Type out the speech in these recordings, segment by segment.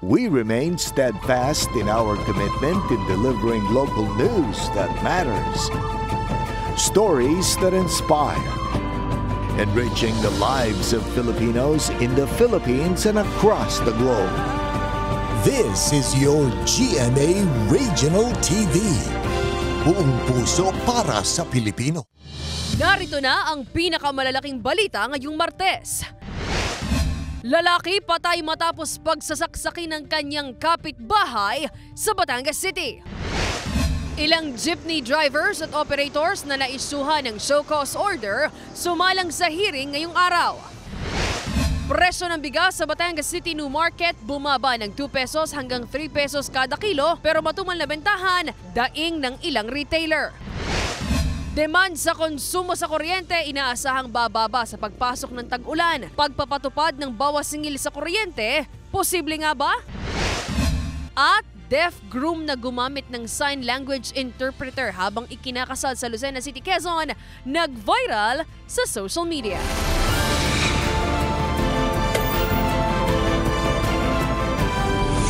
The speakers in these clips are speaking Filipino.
We remain steadfast in our commitment in delivering local news that matters. Stories that inspire. Enriching the lives of Filipinos in the Philippines and across the globe. This is your GMA Regional TV. Buong puso para sa Pilipino. Narito na ang pinakamalalaking balita ngayong Martes. Lalaki patay matapos pagsasaksakin ng kanyang kapitbahay sa Batangas City. Ilang jeepney drivers at operators na naisuhan ng show cause order sumalang sa hearing ngayong araw. Presyo ng bigas sa Batangas City New Market bumaba ng 2 pesos hanggang 3 pesos kada kilo pero matumal na bentahan daing ng ilang retailer. Demand sa konsumo sa kuryente inaasahang bababa sa pagpasok ng tag-ulan. Pagpapatupad ng bawas singil sa kuryente, posible nga ba? At deaf groom na gumamit ng sign language interpreter habang ikinakasal sa Lucena City, Quezon, nag-viral sa social media.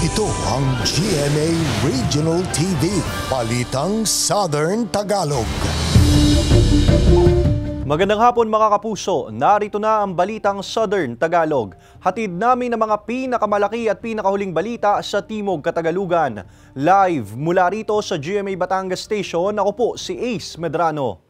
Ito ang GMA Regional TV, Balitang Southern Tagalog. Magandang hapon mga kapuso, narito na ang Balitang Southern Tagalog. Hatid namin ang mga pinakamalaki at pinakahuling balita sa Timog Katagalugan. Live mula rito sa GMA Batangas Station, ako po si Ace Medrano.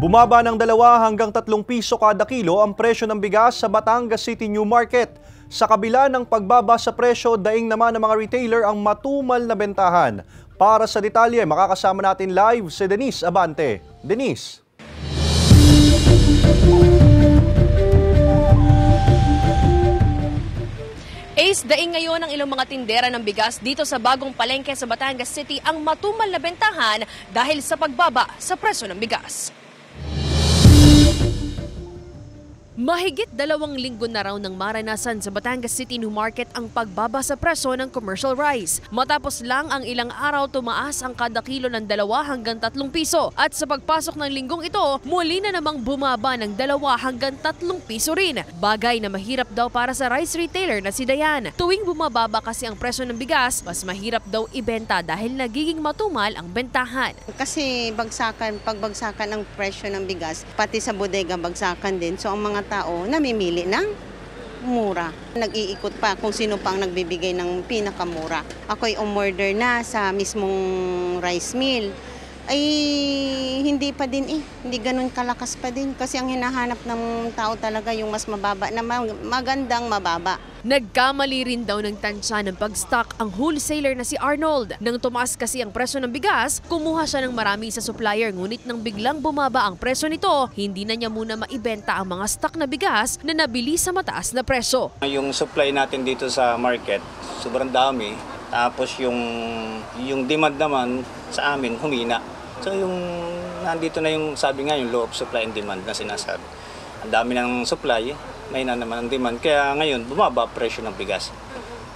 Bumaba ng 2 hanggang 3 piso kada kilo ang presyo ng bigas sa Batangas City New Market. Sa kabila ng pagbaba sa presyo, daing naman ng mga retailer ang matumal na bentahan. Para sa detalye, makakasama natin live si Denise Abante. Denise. Ace, daing ngayon ang ilang mga tindera ng bigas dito sa bagong palengke sa Batangas City ang matumal na bentahan dahil sa pagbaba sa presyo ng bigas. Mahigit 2 linggo na raw nang maranasan sa Batangas City New Market ang pagbaba sa presyo ng commercial rice. Matapos lang ang ilang araw tumaas ang kada kilo ng 2 hanggang 3 piso. At sa pagpasok ng linggong ito, muli na namang bumaba ng 2 hanggang 3 piso rin. Bagay na mahirap daw para sa rice retailer na si Dayan. Tuwing bumababa kasi ang presyo ng bigas, mas mahirap daw ibenta dahil nagiging matumal ang bentahan. Kasi pagbagsakan ng presyo ng bigas, pati sa bodega bagsakan din. So ang mga tao namimili ng mura. Nag-iikot pa kung sino pang nagbibigay ng pinakamura. Ako'y umorder na sa mismong rice mill. Ay hindi pa din hindi ganun kalakas pa din kasi ang hinahanap ng tao talaga yung mas mababa na magandang mababa. Nagkamali rin daw ng tansya ng pag-stock ang wholesaler na si Arnold. Nang tumaas kasi ang presyo ng bigas, kumuha siya ng marami sa supplier ngunit nang biglang bumaba ang presyo nito, hindi na niya muna maibenta ang mga stock na bigas na nabili sa mataas na presyo. Yung supply natin dito sa market, sobrang dami. Tapos yung demand naman sa amin humina. So yung nandito na yung sabi nga yung law of supply and demand na sinasabi. Ang dami ng supply, may na naman ang demand. Kaya ngayon bumaba presyo ng bigas.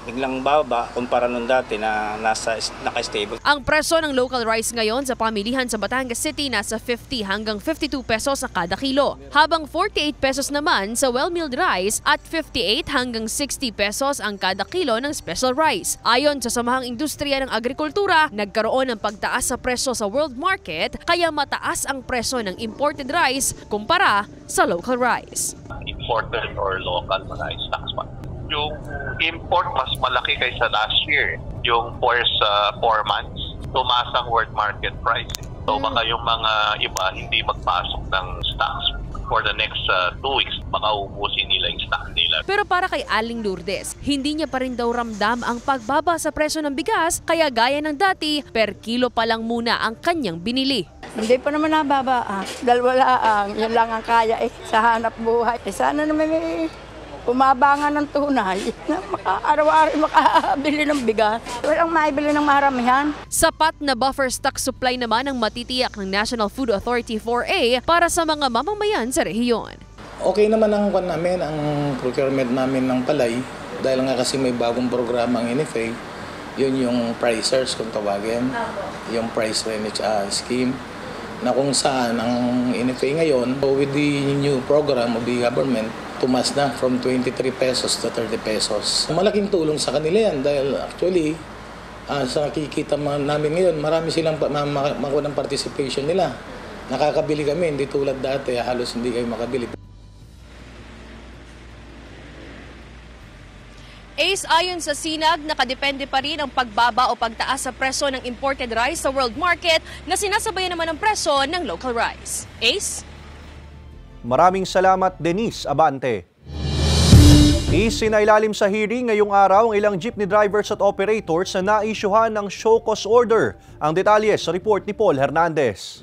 Biglang baba kumpara nung dati na naka-stable. Ang presyo ng local rice ngayon sa pamilihan sa Batangas City nasa 50 hanggang 52 pesos sa kada kilo. Habang 48 pesos naman sa well-milled rice at 58 hanggang 60 pesos ang kada kilo ng special rice. Ayon sa Samahang Industriya ng Agrikultura, nagkaroon ng pagtaas sa presyo sa world market kaya mataas ang presyo ng imported rice kumpara sa local rice. Imported or local rice tax pa. Yung import mas malaki kaysa last year. Yung first 4 months, tumaas ang world market price. So baka yung mga iba hindi magpasok ng stocks for the next 2 weeks. Baka ubusin nila yung stock nila. Pero para kay Aling Lourdes, hindi niya pa rin daw ramdam ang pagbaba sa presyo ng bigas kaya gaya ng dati, per kilo pa lang muna ang kanyang binili. Hindi pa naman nababa. Dahil wala yan lang ang kaya sa hanap buhay. Sana naman umabangan ng tunay na araw-araw makabili ng bigas. Walang maibili ng maramihan. Sapat na buffer stock supply naman ang matitiyak ng National Food Authority 4A para sa mga mamamayan sa rehiyon. Okay naman ang namin, ang procurement namin ng palay dahil nga kasi may bagong programa ang NFA. Yun yung pricers kung tawagin, yung price range scheme na kung saan ang NFA ngayon with the new program of the government tumas na from 23 pesos to 30 pesos. Malaking tulong sa kanila yan dahil actually sa nakikita namin ngayon, marami silang makuha ng participation nila. Nakakabili kami, hindi tulad dati, halos hindi kayo makabili. Ace, ayon sa Sinag, nakadepende pa rin ang pagbaba o pagtaas sa presyo ng imported rice sa world market na sinasabayan naman ng presyo ng local rice. Ace? Maraming salamat, Denise Abante. Isinailalim sa hearing ngayong araw ang ilang jeepney drivers at operators na naisyuhan ng show cause order. Ang detalye sa report ni Paul Hernandez.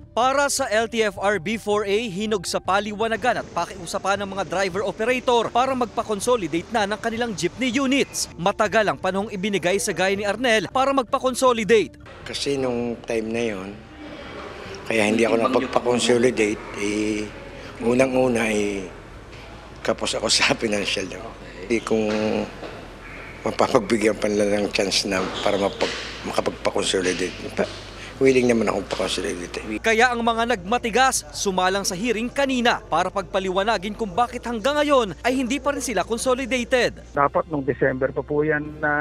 Para sa LTFRB-4A, hinog sa paliwanagan at pakiusapan ng mga driver-operator para magpa-consolidate na ng kanilang jeepney units. Matagal ang panahong ibinigay sa gaya ni Arnel para magpa-consolidate. Kasi nung time na yon, kaya hindi ako napagpa-consolidate, unang-una kapos ako sa financial na. Kung mapapagbigyan pa nila ng chance na para makapagpa-consolidate, willing naman akong pa-consolidate. Kaya ang mga nagmatigas sumalang sa hearing kanina para pagpaliwanagin kung bakit hanggang ngayon ay hindi pa rin sila consolidated. Dapat nung December pa po yan na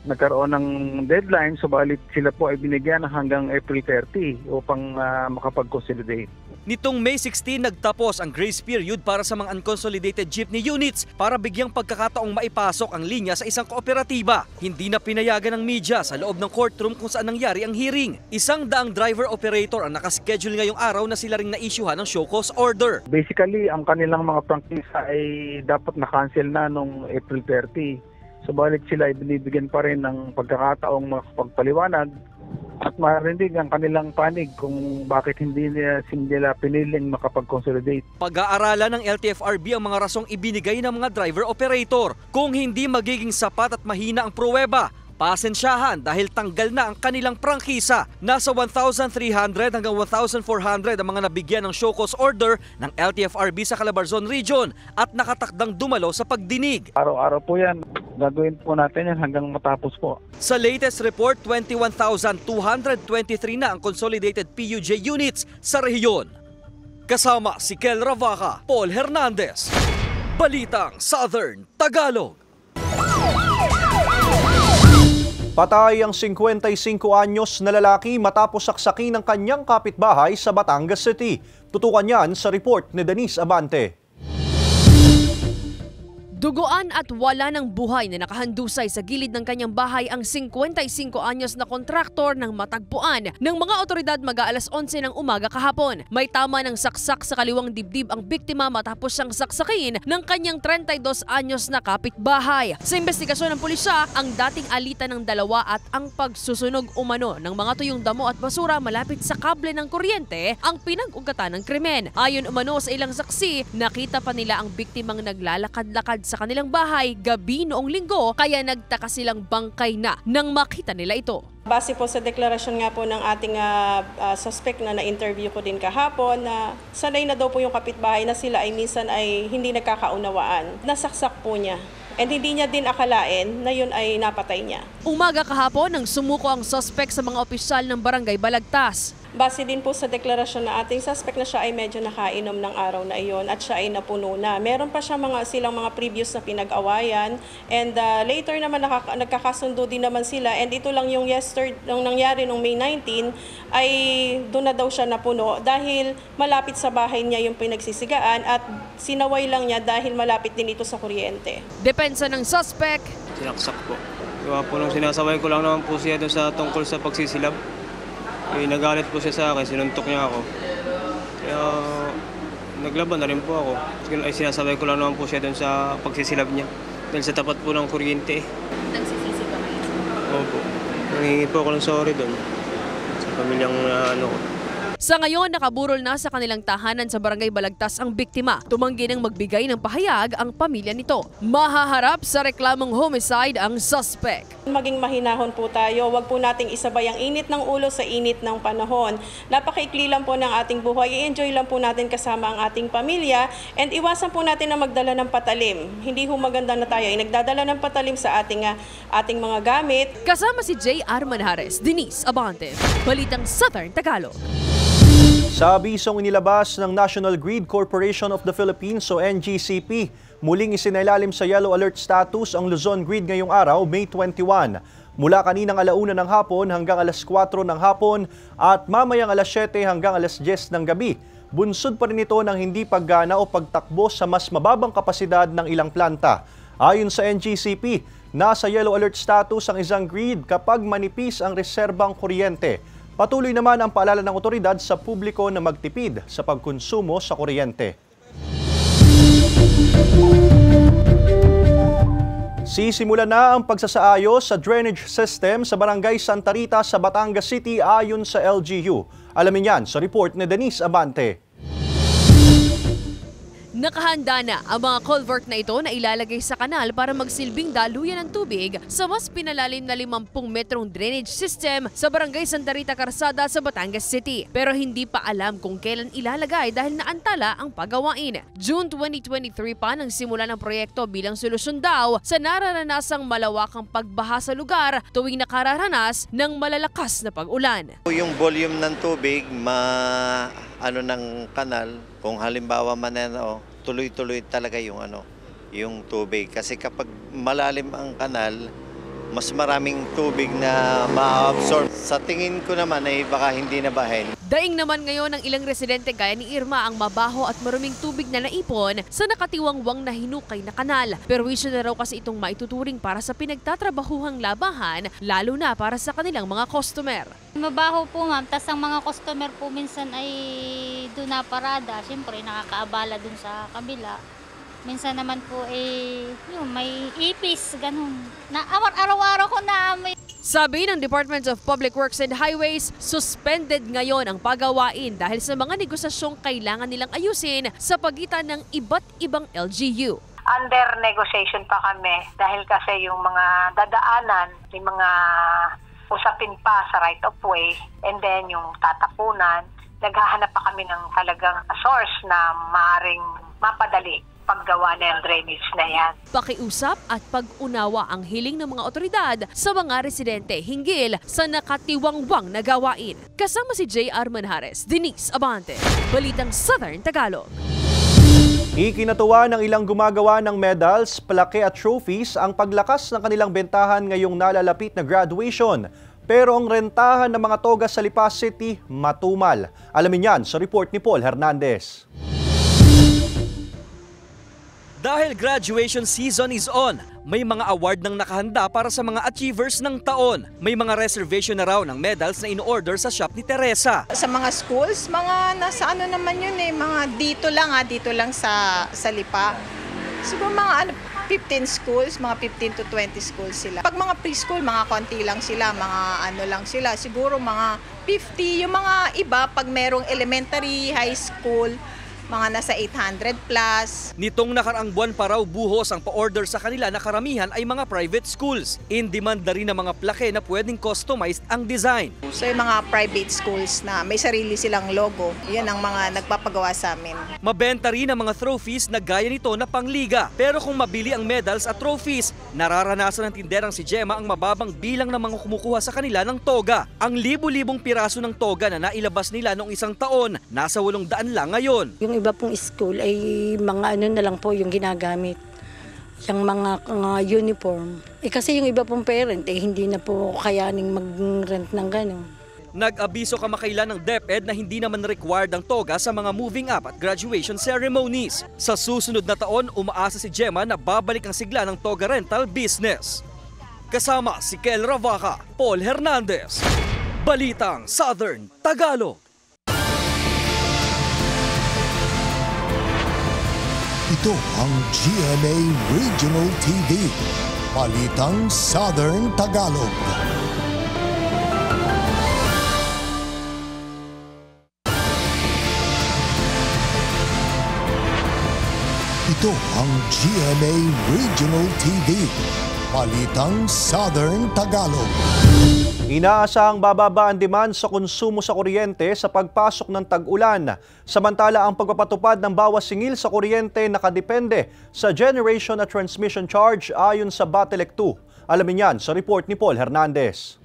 nagkaroon ng deadline, subalit sila po ay binigyan hanggang April 30 upang makapag-consolidate. Nitong May 16, nagtapos ang grace period para sa mga unconsolidated jeepney units para bigyang pagkakataong maipasok ang linya sa isang kooperatiba. Hindi na pinayagan ng media sa loob ng courtroom kung saan nangyari ang hearing. 100 driver-operator ang nakaschedule ngayong araw na sila ring na-issuehan ng show cause order. Basically, ang kanilang mga prangkisa ay dapat na-cancel na noong April 30. Subalit sila ay binibigyan pa rin ng pagkakataong makapagpaliwanag at marinig ang kanilang panig kung bakit hindi nila piniling makapag-consolidate. Pag-aaralan ng LTFRB ang mga rasong ibinigay ng mga driver-operator. Kung hindi magiging sapat at mahina ang pruweba, pasensyahan dahil tanggal na ang kanilang prangkisa. Nasa 1,300 hanggang 1,400 ang mga nabigyan ng show cause order ng LTFRB sa Calabarzon Region at nakatakdang dumalo sa pagdinig. Araw-araw po yan. Gagawin po natin yan hanggang matapos po. Sa latest report, 21,223 na ang consolidated PUJ units sa rehiyon. Kasama si Kel Ravaca, Paul Hernandez. Balitang Southern Tagalog. Patay ang 55 anyos na lalaki matapos saksakin ng kanyang kapitbahay sa Batangas City. Tutukan yan sa report ni Denise Abante. Duguan at wala ng buhay na nakahandusay sa gilid ng kanyang bahay ang 55 anyos na kontraktor ng matagpuan ng mga otoridad mag-aalas 11 ng umaga kahapon. May tama ng saksak sa kaliwang dibdib ang biktima matapos siyang saksakin ng kanyang 32 anyos na kapitbahay. Sa investigasyon ng pulisya, ang dating alitan ng dalawa at ang pagsusunog umano ng mga tuyong damo at basura malapit sa kable ng kuryente ang pinag-ugatan ng krimen. Ayon umano sa ilang saksi, nakita pa nila ang biktimang naglalakad-lakad sa kanilang bahay gabi noong linggo kaya nagtaka silang bangkay na nang makita nila ito. Base po sa deklarasyon nga po ng ating suspect na na-interview ko din kahapon na sanay na daw po yung kapitbahay na sila ay minsan ay hindi nagkakaunawaan. Nasaksak po niya. And hindi niya din akalain na yun ay napatay niya. Umaga kahapon nang sumuko ang suspect sa mga opisyal ng Barangay Balagtas. Base din po sa deklarasyon na ating suspect na siya ay medyo nakainom ng araw na iyon at siya ay napuno na. Meron pa siya silang mga previous na pinag-awayan and later naman nagkakasundo din naman sila and ito lang yung nung nangyari nung May 19 ay doon na daw siya napuno dahil malapit sa bahay niya yung pinagsisigaan at sinaway lang niya dahil malapit din ito sa kuryente. Depensa ng suspect. Sinaksak po. Diba po nung sinasaway ko lang naman po siya doon sa tungkol sa pagsisilab. Nagalit po siya sa akin, sinuntok niya ako. Kaya naglaban na rin po ako. Ay sinasabay ko lang naman po siya doon sa pagsisilab niya. Dahil sa tapat po ng kuryente. Nagsisisi pa kayo? Opo. Nangingi po ako ng sorry doon. Sa pamilyang Sa ngayon, nakaburol na sa kanilang tahanan sa Barangay Balagtas ang biktima. Tumanggi ng magbigay ng pahayag ang pamilya nito. Mahaharap sa reklamong homicide ang suspect. Maging mahinahon po tayo. Huwag po nating isabay ang init ng ulo sa init ng panahon. Napakaikli lang po ng ating buhay. I-enjoy lang po natin kasama ang ating pamilya and iwasan po natin na magdala ng patalim. Hindi ho maganda na tayo ay nagdadala ng patalim sa ating mga gamit. Kasama si J.R. Manjares, Denise Abante, Balitang Southern Tagalog. Sa abisong inilabas ng National Grid Corporation of the Philippines o NGCP, muling isinailalim sa yellow alert status ang Luzon Grid ngayong araw, May 21. Mula kaninang 1:00 ng hapon hanggang 4:00 ng hapon at mamayang 7:00 hanggang 10:00 ng gabi. Bunsod pa rin ito ng hindi paggana o pagtakbo sa mas mababang kapasidad ng ilang planta. Ayon sa NGCP, nasa yellow alert status ang isang grid kapag manipis ang reserbang kuryente. Patuloy naman ang paalala ng otoridad sa publiko na magtipid sa pagkonsumo sa kuryente. Sisimula na ang pagsasaayos sa drainage system sa Barangay Santa Rita sa Batangas City ayon sa LGU. Alamin yan sa report ni Denise Abante. Nakahanda na ang mga culvert na ito na ilalagay sa kanal para magsilbing daluyan ng tubig sa mas pinalalim na 50 metrong drainage system sa Barangay Santa Rita Karsada sa Batangas City. Pero hindi pa alam kung kailan ilalagay dahil naantala ang pagawain. June 2023 pa nang simula ng proyekto bilang solusyon daw sa nararanasang malawakang pagbaha sa lugar tuwing nakararanas ng malalakas na pag-ulan. Yung volume ng tubig, ng kanal, kung halimbawa tuloy-tuloy talaga yung tubig. Kasi kapag malalim ang kanal, mas maraming tubig na ma-absorb. Sa tingin ko naman ay baka hindi nabahin. Daing naman ngayon ng ilang residente gaya ni Irma ang mabaho at maruming tubig na naipon sa nakatiwangwang na hinukay na kanal. Pero wisyo na raw kasi itong maituturing para sa pinagtatrabahuhang labahan, lalo na para sa kanilang mga customer. Mabaho po ma'am, tas ang mga customer po minsan ay doon na parada. Siyempre nakakaabala doon sa kabila. Minsan naman po may ipis, ganun. Araw-araw ko na may... Sabi ng Department of Public Works and Highways, suspended ngayon ang pagawain dahil sa mga negosasyong kailangan nilang ayusin sa pagitan ng iba't ibang LGU. Under negotiation pa kami dahil kasi yung mga dadaanan, yung mga usapin pa sa right of way, and then yung tatapunan, naghahanap pa kami ng talagang source na maaaring mapadali paggawa ng drainage na yan. Pakiusap at pag-unawa ang hiling ng mga otoridad sa mga residente hinggil sa nakatiwangwang na gawain. Kasama si J.R. Manjares, Denise Abante, Balitang Southern Tagalog. Ikinatuwa ng ilang gumagawa ng medals, plaque at trophies ang paglakas ng kanilang bentahan ngayong nalalapit na graduation. Pero ang rentahan ng mga toga sa Lipa City matumal. Alamin yan sa report ni Paul Hernandez. Dahil graduation season is on, may mga award nang nakahanda para sa mga achievers ng taon. May mga reservation na raw ng medals na in-order sa shop ni Teresa. Sa mga schools, mga nasa naman yun mga dito lang sa Lipa. Siguro mga 15 schools, mga 15 to 20 schools sila. Pag mga preschool, mga konti lang sila, mga lang sila. Siguro mga 50, yung mga iba, pag merong elementary, high school, mga nasa 800 plus. Nitong nakaraang buwan pa raw buhos ang pa-order sa kanila na karamihan ay mga private schools. In demand na rin ng mga plaque na pwedeng customized ang design. So yung mga private schools na may sarili silang logo, yan ang mga nagpapagawa sa amin. Mabenta rin ang mga trophies na gaya nito na pangliga. Pero kung mabili ang medals at trophies, nararanasan ng tinderang si Gemma ang mababang bilang ng mga kumukuha sa kanila ng toga. Ang libu-libong piraso ng toga na nailabas nila noong isang taon, nasa 800 lang ngayon. Yung iba pong school ay mga na lang po yung ginagamit. Yung mga uniform. Kasi yung iba pong parent hindi na po kayaning mag-rent ng gano'n. Nag-abiso kamakailan ng DepEd na hindi naman required ang toga sa mga moving up at graduation ceremonies. Sa susunod na taon, umaasa si Gemma na babalik ang sigla ng toga rental business. Kasama si Kel Ravaca, Paul Hernandez, Balitang Southern Tagalog. Ito ang GMA Regional TV, Balitang Southern Tagalog. Ito ang GMA Regional TV, Balitang Southern Tagalog. Inaasahang bababa ang demand sa konsumo sa kuryente sa pagpasok ng tag-ulan. Samantala ang pagpapatupad ng bawas singil sa kuryente nakadepende sa generation at transmission charge ayon sa Batelec 2. Alamin yan sa report ni Paul Hernandez.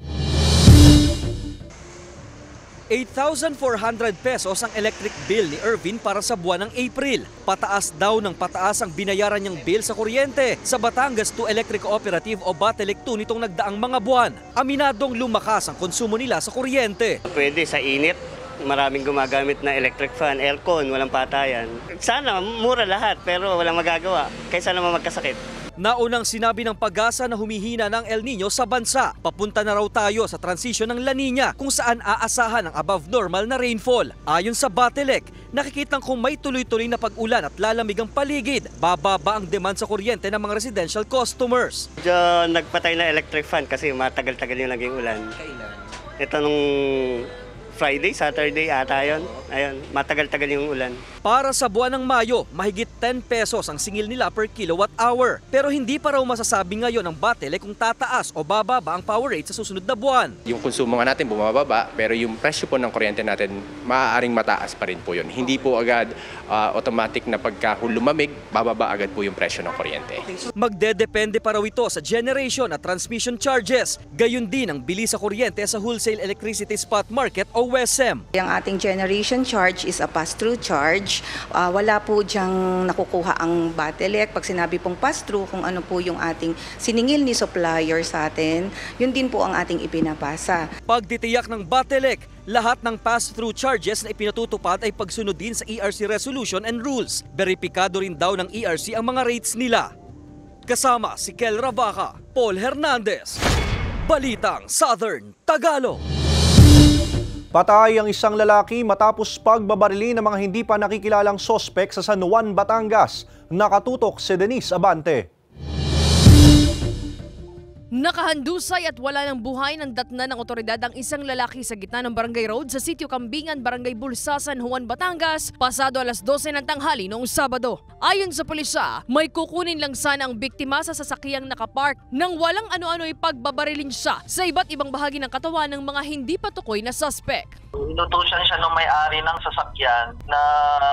8,400 pesos ang electric bill ni Ervin para sa buwan ng April. Pataas daw ng pataas ang binayaran niyang bill sa kuryente sa Batangas 2 Electric Cooperative o Batelec 2 nitong nagdaang mga buwan. Aminadong lumakas ang konsumo nila sa kuryente. Pwede sa init. Maraming gumagamit na electric fan, aircon, walang patayan. Sana mura lahat pero walang magagawa kaysa naman magkasakit. Naunang sinabi ng Pag-asa na humihina ng El Nino sa bansa. Papunta na raw tayo sa transisyon ng La Nina kung saan aasahan ang above normal na rainfall. Ayon sa Batelec, nakikitang kung may tuloy-tuloy na pag-ulan at lalamig ang paligid, bababa ang demand sa kuryente ng mga residential customers. Diyan nagpatay na electric fan kasi matagal-tagal yung naging ulan. Ito nung Friday, Saturday ata yun. Ayun, matagal-tagal yung ulan. Para sa buwan ng Mayo, mahigit 10 pesos ang singil nila per kilowatt hour. Pero hindi pa raw masasabi ngayon ng Batelec kung tataas o bababa ang power rate sa susunod na buwan. Yung konsumo nga natin bumababa, pero yung presyo po ng kuryente natin maaaring mataas pa rin po yun. Hindi po agad automatic na pagka lumamig, bababa agad po yung presyo ng kuryente. Magdedepende pa raw ito sa generation at transmission charges. Gayon din ang bili sa kuryente sa wholesale electricity spot market o WESM. Ang ating generation charge is a pass-through charge. Wala po diyang nakukuha ang Batelec. Pag sinabi pong pass-through, kung ano po yung ating siningil ni supplier sa atin, yun din po ang ating ipinapasa. Pagtitiyak ng Batelec, lahat ng pass-through charges na ipinatutupad ay pagsunod din sa ERC resolution and rules. Beripikado rin daw ng ERC ang mga rates nila. Kasama si Kel Ravaca, Paul Hernandez, Balitang Southern Tagalog. Patay ang isang lalaki matapos pagbabarili ng mga hindi pa nakikilalang sospek sa San Juan, Batangas. Nakatutok si Denise Abante. Nakahandusay at wala ng buhay ng datna ng otoridad ang isang lalaki sa gitna ng Barangay Road sa Sitio Kambingan, Barangay Bulsa, San Juan, Batangas, pasado alas 12 ng tanghali noong Sabado. Ayon sa pulisya, may kukunin lang sana ang biktima sa sasakyang nakapark nang walang ano-ano'y pagbabarilin siya sa iba't ibang bahagi ng katawan ng mga hindi patukoy na suspect. Inutusan siya ng may-ari ng sasakyan na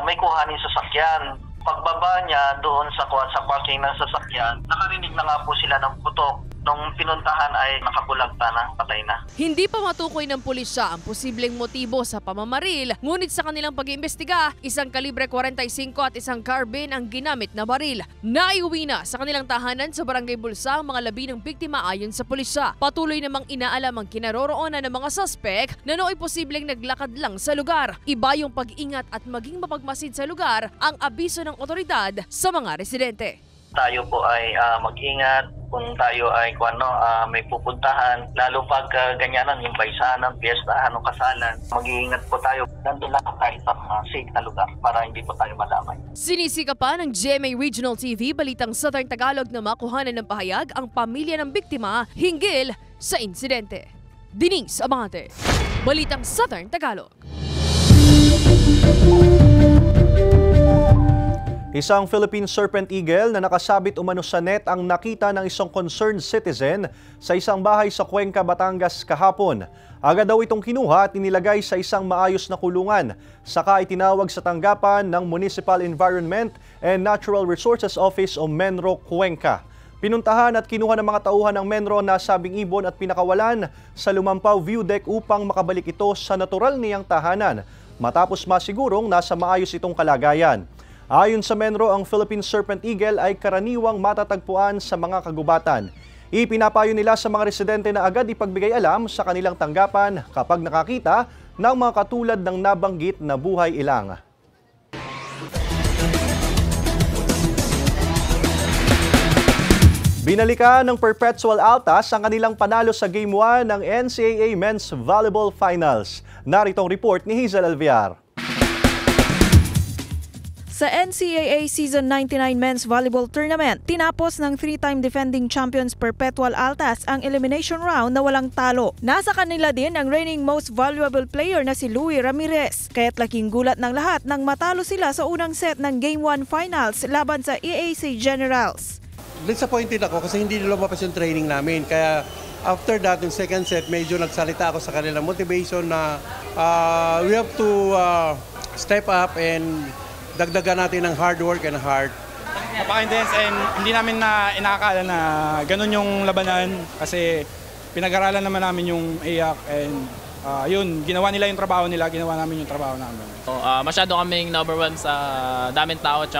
may kuhanin sasakyan. Pagbaba niya doon sa parking ng sasakyan, nakarinig na nga po sila ng putok. Nung pinuntahan ay nakabulagta na, patay na. Hindi pa matukoy ng pulisya ang posibleng motibo sa pamamaril, ngunit sa kanilang pag-iimbestiga, isang kalibre 45 at isang carbine ang ginamit na baril. Naiuwi na sa kanilang tahanan sa Barangay Bulsa ang mga labi ng biktima ayon sa pulisya. Patuloy namang inaalam ang kinaroroonan ng mga suspect na nooy posibleng naglakad lang sa lugar. Iba yung pag-ingat at maging mapagmasid sa lugar ang abiso ng otoridad sa mga residente. Tayo po ay mag-ingat kung tayo ay may pupuntahan, lalo pag ganyanan, yung baysanan, piyestahan o kasalan. Mag-iingat po tayo, nandun lang tayo sa safe na lugar para hindi po tayo madamay. Sinisika pa ng GMA Regional TV, Balitang Southern Tagalog na makuhanan ng pahayag ang pamilya ng biktima hinggil sa insidente. Denise Abante, Balitang Southern Tagalog. Isang Philippine Serpent Eagle na nakasabit umano sa net ang nakita ng isang concerned citizen sa isang bahay sa Cuenca, Batangas kahapon. Agad daw itong kinuha at inilagay sa isang maayos na kulungan. Saka itinawag sa tanggapan ng Municipal Environment and Natural Resources Office o MENRO Cuenca. Pinuntahan at kinuha ng mga tauhan ng MENRO na sabing ibon at pinakawalan sa Lumampaw View Deck upang makabalik ito sa natural niyang tahanan matapos masigurong nasa maayos itong kalagayan. Ayon sa MENRO, ang Philippine Serpent Eagle ay karaniwang matatagpuan sa mga kagubatan. Ipinapayo nila sa mga residente na agad ipagbigay alam sa kanilang tanggapan kapag nakakita ng mga katulad ng nabanggit na buhay ilang. Binalikan ng Perpetual Altas ang kanilang panalo sa Game 1 ng NCAA Men's Volleyball Finals. Narito ang report ni Hazel Alviar. Sa NCAA Season 99 Men's Volleyball Tournament, tinapos ng 3-time defending champions Perpetual Altas ang elimination round na walang talo. Nasa kanila din ang reigning most valuable player na si Louie Ramirez. Kaya't laking gulat ng lahat nang matalo sila sa unang set ng Game 1 Finals laban sa EAC Generals. Disappointed ako kasi hindi lumabas yung training namin. Kaya after that, yung second set, medyo nagsalita ako sa kanila. Motivation na we have to step up and dagdagan natin ng hard work and heart. Napaka-intense and hindi namin inakakala na ganun yung labanan kasi pinag-aralan naman namin yung AIAC and Yun, ginawa nila yung trabaho nila, ginawa namin yung trabaho namin. Masyado kaming na-overwhelmed sa daming tao at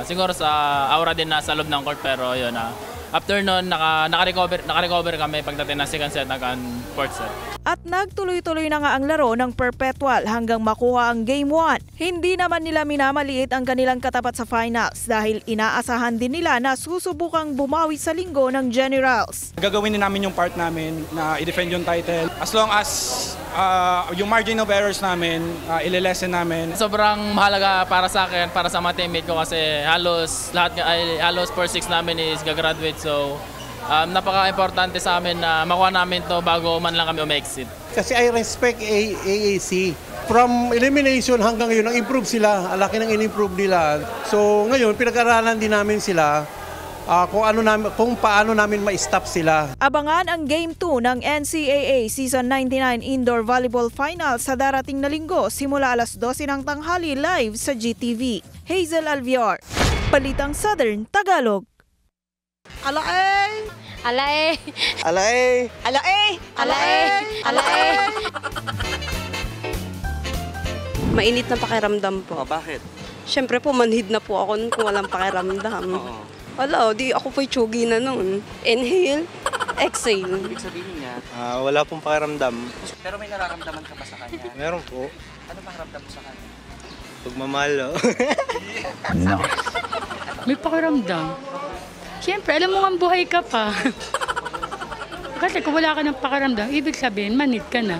siguro sa aura din na sa loob ng court, pero yun, after nun, naka-recover kami pagdating ng second set hanggang fourth set. At nagtuloy-tuloy na nga ang laro ng Perpetual hanggang makuha ang Game 1. Hindi naman nila minamaliit ang kanilang katapat sa finals dahil inaasahan din nila na susubukang bumawi sa linggo ng Generals. Gagawin din namin yung part namin na i-defend yung title. As long as yung margin of errors namin, ililesen namin. Sobrang mahalaga para sa akin, para sa mga teammate ko kasi halos 4-6 namin is gagraduate. So napaka-importante sa amin na makuha namin to bago man lang kami umexit. Kasi I respect AAC. From elimination hanggang ngayon, nag-improve sila. Alaki ng in-improve nila. So ngayon, pinag-aralan din namin sila kung paano namin ma-stop sila. Abangan ang Game 2 ng NCAA Season 99 Indoor Volleyball Finals sa darating na linggo simula alas 12 ng tanghali live sa GTV. Hazel Alviar, Balitang Southern Tagalog. Alae! Alae! Alae! Alae! Alae! Alae! Mainit na pakiramdam po. Bakit? Siyempre po, manhid na po ako kung walang pakiramdam. Wala, di ako po'y tsugi na noon. Inhale, exhale. Ibig sabihin niya? Wala pong pakiramdam. Pero may nararamdaman ka ba sa kanya? Meron po. Ano pakiramdam mo sa kanya? Pagmamahal, No. May pakiramdam. Siyempre, alam mo nga buhay ka pa. Kasi kung wala ka ng pakiramdam, ibig sabihin, manid ka na.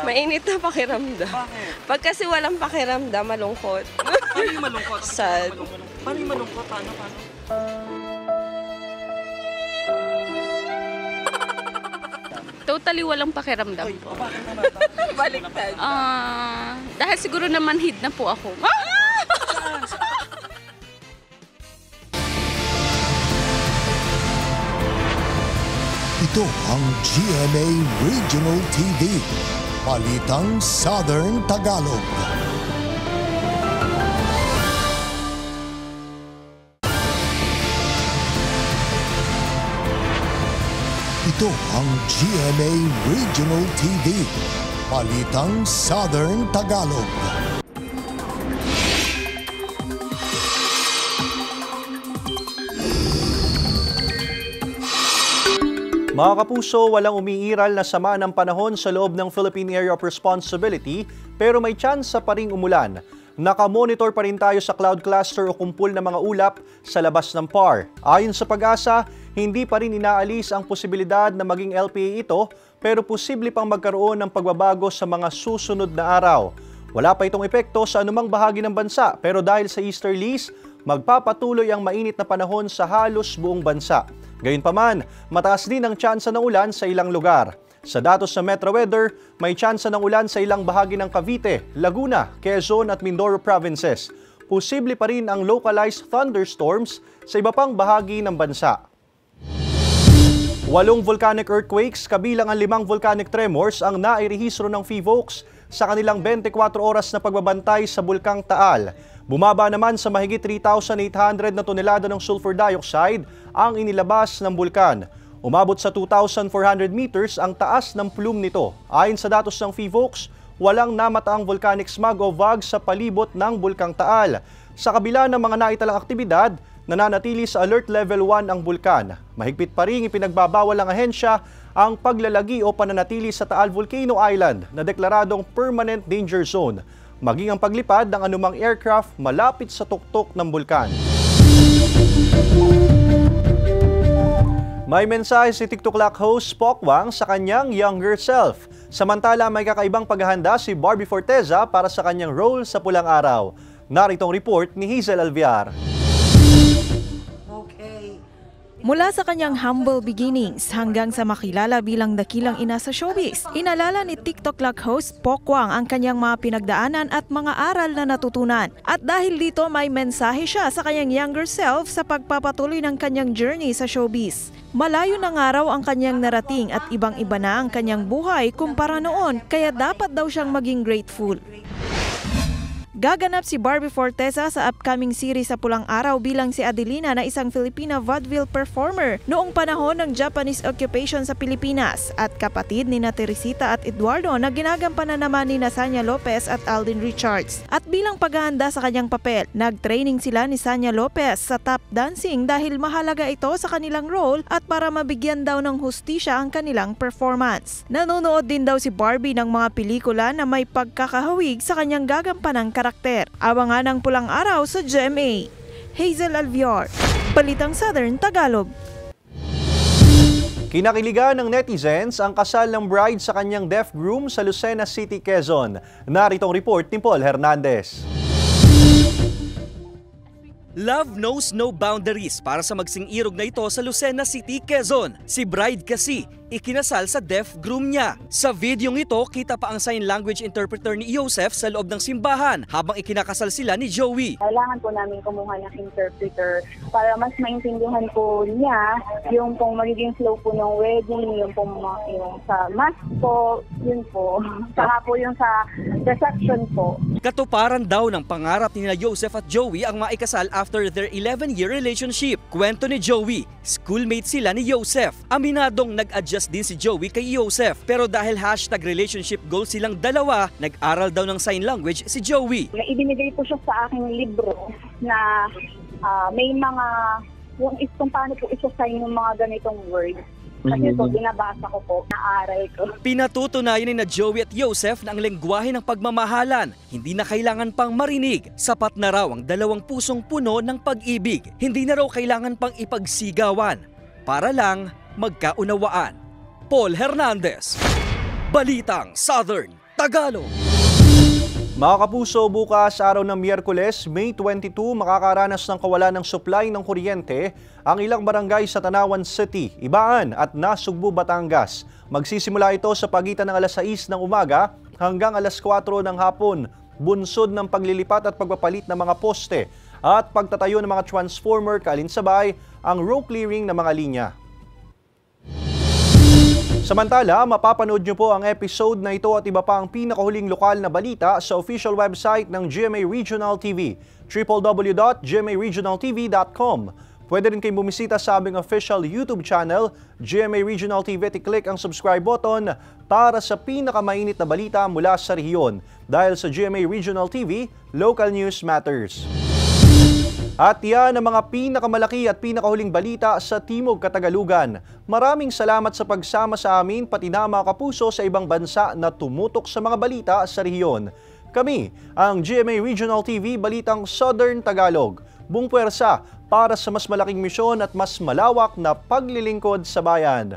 Mainit na pakiramdam. Bakit? Pag kasi walang pakiramdam, malungkot. Paano yung malungkot? Sad. Paano yung malungkot? Paano? Totally walang pakiramdam po. Bakit naman? Baliktad. Dahil siguro naman hid na po ako. Ito ang GMA Regional TV. Balitang Southern Tagalog. Ito ang GMA Regional TV. Balitang Southern Tagalog. Mga kapuso, walang umiiral na sama ng panahon sa loob ng Philippine Area of Responsibility pero may tsansa pa ring umulan. Nakamonitor pa rin tayo sa cloud cluster o kumpul ng mga ulap sa labas ng PAR. Ayon sa Pag-asa, hindi pa rin inaalis ang posibilidad na maging LPA ito pero posible pang magkaroon ng pagbabago sa mga susunod na araw. Wala pa itong epekto sa anumang bahagi ng bansa pero dahil sa easterlies, magpapatuloy ang mainit na panahon sa halos buong bansa. Gayunpaman, mataas din ang tsansa ng ulan sa ilang lugar. Sa datos sa Metro Weather, may tsansa ng ulan sa ilang bahagi ng Cavite, Laguna, Quezon at Mindoro provinces. Posible pa rin ang localized thunderstorms sa iba pang bahagi ng bansa. 8 volcanic earthquakes kabilang ang 5 volcanic tremors ang nairehistro ng PHIVOLCS sa kanilang 24 oras na pagbabantay sa Bulkang Taal. Bumaba naman sa mahigit 3,800 na tonelada ng sulfur dioxide ang inilabas ng bulkan. Umabot sa 2,400 meters ang taas ng plume nito. Ayon sa datos ng PHIVOLCS, walang namataang volcanic smog o VOG sa palibot ng Bulkang Taal. Sa kabila ng mga naitalang aktibidad, nananatili sa alert level 1 ang bulkan. Mahigpit pa rin ipinagbabawal ng ahensya ang paglalagi o pananatili sa Taal Volcano Island na deklaradong permanent danger zone, maging ang paglipad ng anumang aircraft malapit sa tuktok ng bulkan. May mensahe si TikTok host Pokwang sa kanyang younger self. Samantala may kakaibang paghahanda si Barbie Forteza para sa kanyang role sa Pulang Araw. Naritong report ni Hazel Alviar. Mula sa kanyang humble beginnings hanggang sa makilala bilang dakilang ina sa showbiz, inalala ni TikTok host Pokwang ang kanyang mga pinagdaanan at mga aral na natutunan. At dahil dito may mensahe siya sa kanyang younger self sa pagpapatuloy ng kanyang journey sa showbiz. Malayo ng araw ang kanyang narating at ibang-iba na ang kanyang buhay kumpara noon, kaya dapat daw siyang maging grateful. Gaganap si Barbie Forteza sa upcoming series sa Pulang Araw bilang si Adelina na isang Filipina vaudeville performer noong panahon ng Japanese occupation sa Pilipinas at kapatid ni Teresita at Eduardo na ginagampanan naman ni Sanya Lopez at Alden Richards. At bilang paghahanda sa kanyang papel, nag-training sila ni Sanya Lopez sa tap dancing dahil mahalaga ito sa kanilang role at para mabigyan daw ng hustisya ang kanilang performance. Nanonood din daw si Barbie ng mga pelikula na may pagkakahawig sa kanyang gagampanang karakter. Abangan ang Pulang Araw sa GMA. Hazel Alviar, Balitang Southern Tagalog. Kinakiligan ng netizens ang kasal ng bride sa kanyang deaf groom sa Lucena City, Quezon. Narito ang report ni Paul Hernandez. Love knows no boundaries para sa magsing-irog na ito sa Lucena City, Quezon. Si bride kasi ikinasal sa deaf groom niya. Sa videong ito, kita pa ang sign language interpreter ni Joseph sa loob ng simbahan habang ikinakasal sila ni Joey. Kailangan po namin kumuha ng interpreter para mas maintindihan po niya yung pong magiging flow po ng wedding, yung sa mass po, yun po. Saka po yung sa reception po. Katuparan daw ng pangarap ni Joseph at Joey ang maikasal after their 11-year relationship. Kwento ni Joey, schoolmate sila ni Joseph. Aminadong nag-adjust din si Joey kay Joseph. Pero dahil #relationship goals silang dalawa, nag-aral daw ng sign language si Joey. May ibinigay po siya sa aking libro na may mga, kung paano po isa-sign yung mga ganitong words. Kasi ito, binabasa ko po, naaral ko. Pinatutunayan ni Joey at Joseph na ang lengguwahe ng pagmamahalan hindi na kailangan pang marinig. Sapat na raw ang dalawang pusong puno ng pag-ibig. Hindi na raw kailangan pang ipagsigawan para lang magkaunawaan. Paul Hernandez, Balitang Southern Tagalog. Mga kapuso, bukas araw ng Miyerkules, May 22, makakaranas ng kawalan ng supply ng kuryente ang ilang barangay sa Tanawan City, Ibaan at Nasugbu, Batangas. Magsisimula ito sa pagitan ng alas 6 ng umaga hanggang alas 4 ng hapon. Bunsod ng paglilipat at pagpapalit ng mga poste at pagtatayo ng mga transformer kaalinsabay ang row clearing ng mga linya. Samantala, mapapanood nyo po ang episode na ito at iba pa ang pinakahuling lokal na balita sa official website ng GMA Regional TV, www.gmaregionaltv.com. Pwede rin kayong bumisita sa aming official YouTube channel, GMA Regional TV, at i-click ang subscribe button para sa pinakamainit na balita mula sa rehiyon. Dahil sa GMA Regional TV, local news matters. At yan ang mga pinakamalaki at pinakahuling balita sa Timog Katagalugan. Maraming salamat sa pagsama sa amin pati na mga kapuso sa ibang bansa na tumutok sa mga balita sa rehiyon. Kami ang GMA Regional TV Balitang Southern Tagalog. Buong puwersa para sa mas malaking misyon at mas malawak na paglilingkod sa bayan.